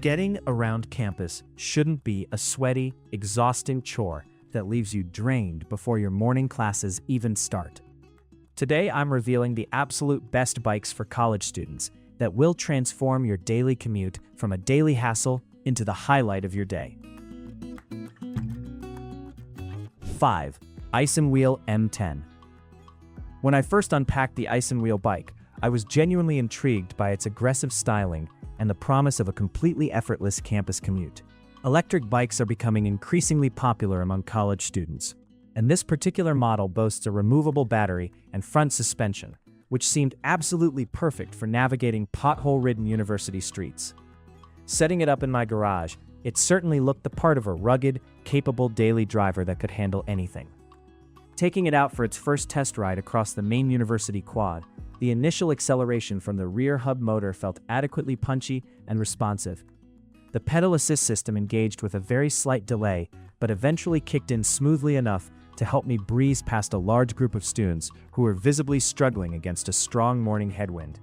Getting around campus shouldn't be a sweaty, exhausting chore that leaves you drained before your morning classes even start. Today, I'm revealing the absolute best bikes for college students that will transform your daily commute from a daily hassle into the highlight of your day. 5. Isinwheel M10. When I first unpacked the isinwheel bike, I was genuinely intrigued by its aggressive styling and the promise of a completely effortless campus commute. Electric bikes are becoming increasingly popular among college students, and this particular model boasts a removable battery and front suspension, which seemed absolutely perfect for navigating pothole-ridden university streets. Setting it up in my garage, it certainly looked the part of a rugged, capable daily driver that could handle anything. Taking it out for its first test ride across the main university quad, the initial acceleration from the rear hub motor felt adequately punchy and responsive. The pedal assist system engaged with a very slight delay, but eventually kicked in smoothly enough to help me breeze past a large group of students who were visibly struggling against a strong morning headwind.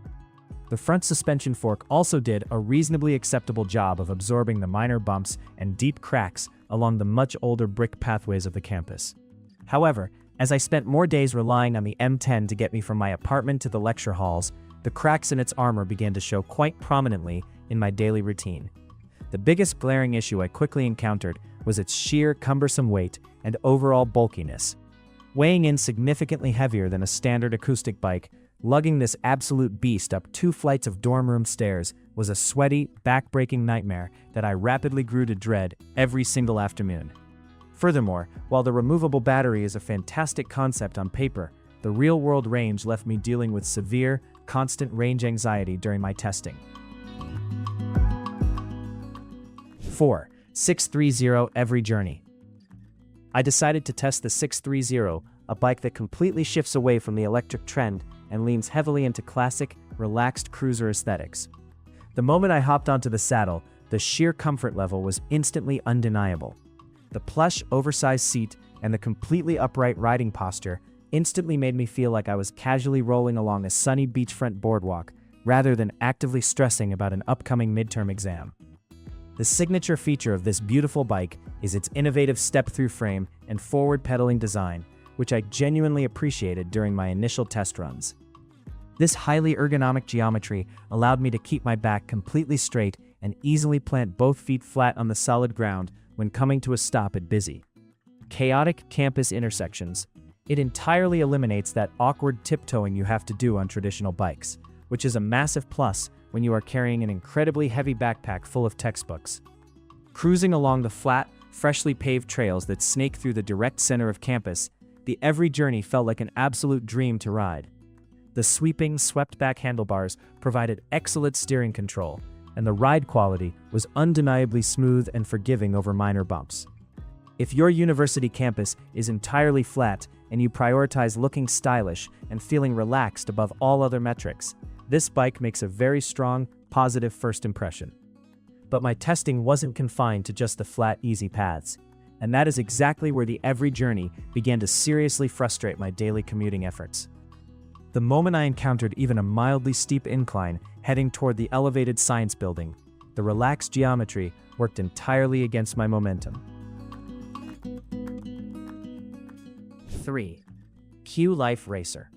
The front suspension fork also did a reasonably acceptable job of absorbing the minor bumps and deep cracks along the much older brick pathways of the campus. However, as I spent more days relying on the M10 to get me from my apartment to the lecture halls, the cracks in its armor began to show quite prominently in my daily routine. The biggest glaring issue I quickly encountered was its sheer cumbersome weight and overall bulkiness. Weighing in significantly heavier than a standard acoustic bike, lugging this absolute beast up 2 flights of dorm room stairs was a sweaty, back-breaking nightmare that I rapidly grew to dread every single afternoon. Furthermore, while the removable battery is a fantastic concept on paper, the real-world range left me dealing with severe, constant range anxiety during my testing. 4. 630 EVRYjourney. I decided to test the 630, a bike that completely shifts away from the electric trend and leans heavily into classic, relaxed cruiser aesthetics. The moment I hopped onto the saddle, the sheer comfort level was instantly undeniable. The plush, oversized seat and the completely upright riding posture instantly made me feel like I was casually rolling along a sunny beachfront boardwalk rather than actively stressing about an upcoming midterm exam. The signature feature of this beautiful bike is its innovative step-through frame and forward-pedaling design, which I genuinely appreciated during my initial test runs. This highly ergonomic geometry allowed me to keep my back completely straight and easily plant both feet flat on the solid ground when coming to a stop at busy, chaotic campus intersections. It entirely eliminates that awkward tiptoeing you have to do on traditional bikes, which is a massive plus when you are carrying an incredibly heavy backpack full of textbooks. Cruising along the flat, freshly paved trails that snake through the direct center of campus, the EVRYjourney felt like an absolute dream to ride. The sweeping, swept-back handlebars provided excellent steering control, and the ride quality was undeniably smooth and forgiving over minor bumps. If your university campus is entirely flat and you prioritize looking stylish and feeling relaxed above all other metrics, this bike makes a very strong, positive first impression. But my testing wasn't confined to just the flat, easy paths, and that is exactly where the EVRYjourney began to seriously frustrate my daily commuting efforts. The moment I encountered even a mildly steep incline heading toward the elevated science building, the relaxed geometry worked entirely against my momentum. 3. Qlife Racer.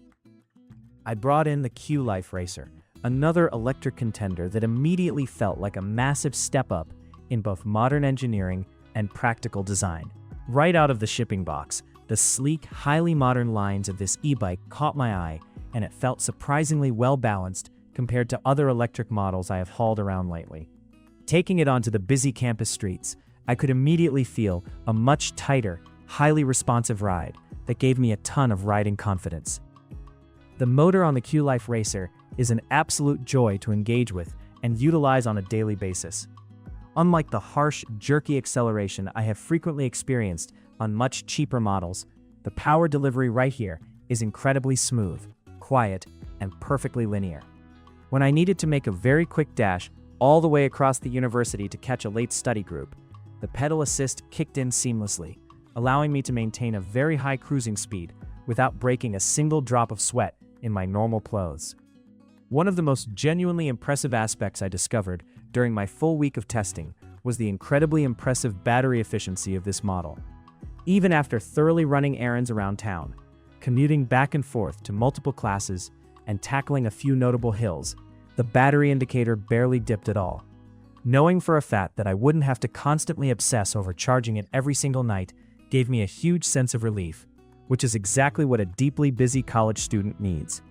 I brought in the Qlife Racer, another electric contender that immediately felt like a massive step up in both modern engineering and practical design. Right out of the shipping box, the sleek, highly modern lines of this e-bike caught my eye, and it felt surprisingly well-balanced compared to other electric models I have hauled around lately. Taking it onto the busy campus streets, I could immediately feel a much tighter, highly responsive ride that gave me a ton of riding confidence. The motor on the Qlife Racer is an absolute joy to engage with and utilize on a daily basis. Unlike the harsh, jerky acceleration I have frequently experienced on much cheaper models, the power delivery right here is incredibly smooth, quiet, and perfectly linear. When I needed to make a very quick dash all the way across the university to catch a late study group, the pedal assist kicked in seamlessly, allowing me to maintain a very high cruising speed without breaking a single drop of sweat in my normal clothes. One of the most genuinely impressive aspects I discovered during my full week of testing was the incredibly impressive battery efficiency of this model. Even after thoroughly running errands around town, commuting back and forth to multiple classes, and tackling a few notable hills, the battery indicator barely dipped at all. Knowing for a fact that I wouldn't have to constantly obsess over charging it every single night gave me a huge sense of relief, which is exactly what a deeply busy college student needs.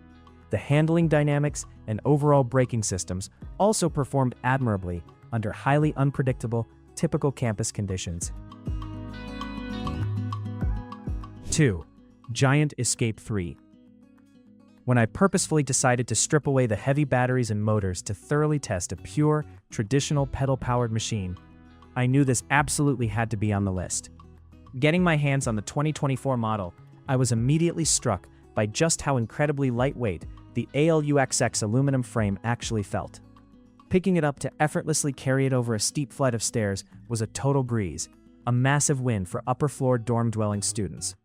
The handling dynamics and overall braking systems also performed admirably under highly unpredictable, typical campus conditions. 2. Giant Escape 3. When I purposefully decided to strip away the heavy batteries and motors to thoroughly test a pure, traditional pedal-powered machine, I knew this absolutely had to be on the list. Getting my hands on the 2024 model, I was immediately struck by just how incredibly lightweight the ALUXX aluminum frame actually felt. Picking it up to effortlessly carry it over a steep flight of stairs was a total breeze, a massive win for upper-floor dorm-dwelling students.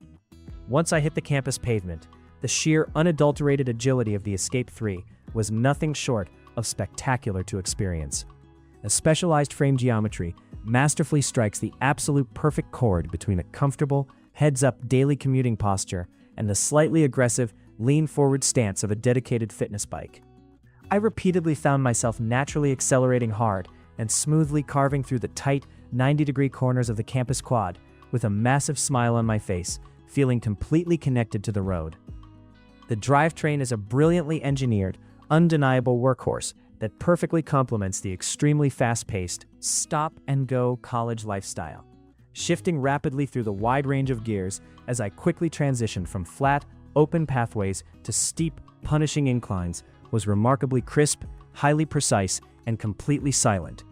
Once I hit the campus pavement, the sheer unadulterated agility of the Escape 3 was nothing short of spectacular to experience. A specialized frame geometry masterfully strikes the absolute perfect chord between a comfortable, heads-up daily commuting posture and the slightly aggressive, lean-forward stance of a dedicated fitness bike. I repeatedly found myself naturally accelerating hard and smoothly carving through the tight, 90-degree corners of the campus quad with a massive smile on my face, feeling completely connected to the road. The drivetrain is a brilliantly engineered, undeniable workhorse that perfectly complements the extremely fast-paced, stop-and-go college lifestyle. Shifting rapidly through the wide range of gears as I quickly transitioned from flat, open pathways to steep, punishing inclines was remarkably crisp, highly precise, and completely silent.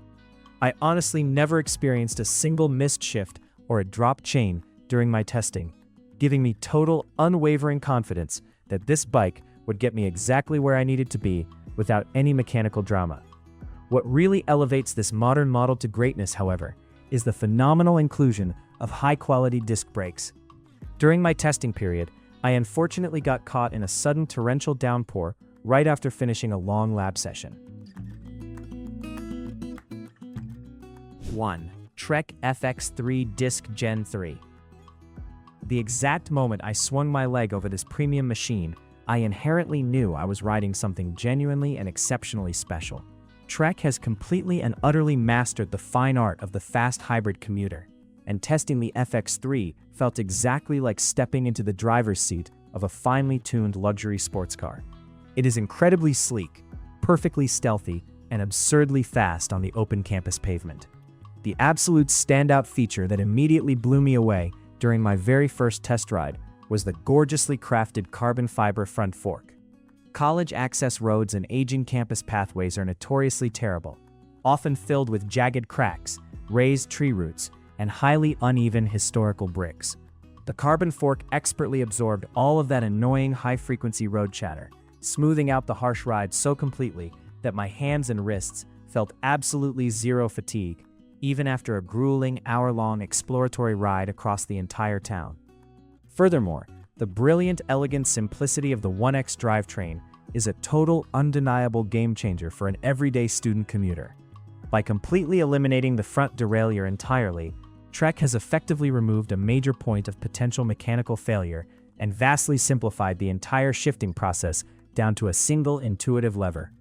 I honestly never experienced a single missed shift or a dropped chain during my testing, giving me total, unwavering confidence that this bike would get me exactly where I needed to be without any mechanical drama. What really elevates this modern model to greatness, however, is the phenomenal inclusion of high-quality disc brakes. During my testing period, I unfortunately got caught in a sudden torrential downpour right after finishing a long lab session. 1. Trek FX3 Disc Gen 3. The exact moment I swung my leg over this premium machine, I inherently knew I was riding something genuinely and exceptionally special. Trek has completely and utterly mastered the fine art of the fast hybrid commuter, and testing the FX3 felt exactly like stepping into the driver's seat of a finely tuned luxury sports car. It is incredibly sleek, perfectly stealthy, and absurdly fast on the open campus pavement. The absolute standout feature that immediately blew me away during my very first test ride was the gorgeously crafted carbon fiber front fork. College access roads and aging campus pathways are notoriously terrible, often filled with jagged cracks, raised tree roots, and highly uneven historical bricks. The carbon fork expertly absorbed all of that annoying high-frequency road chatter, smoothing out the harsh ride so completely that my hands and wrists felt absolutely zero fatigue, even after a grueling hour-long exploratory ride across the entire town. Furthermore, the brilliant, elegant simplicity of the 1X drivetrain is a total, undeniable game-changer for an everyday student commuter. By completely eliminating the front derailleur entirely, Trek has effectively removed a major point of potential mechanical failure and vastly simplified the entire shifting process down to a single intuitive lever.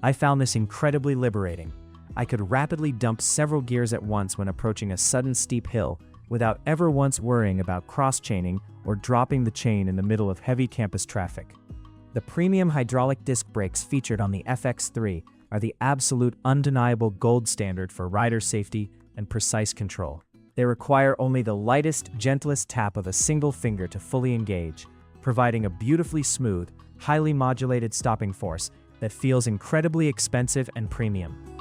I found this incredibly liberating. I could rapidly dump several gears at once when approaching a sudden steep hill without ever once worrying about cross-chaining or dropping the chain in the middle of heavy campus traffic. The premium hydraulic disc brakes featured on the FX3 are the absolute undeniable gold standard for rider safety and precise control. They require only the lightest, gentlest tap of a single finger to fully engage, providing a beautifully smooth, highly modulated stopping force that feels incredibly expensive and premium.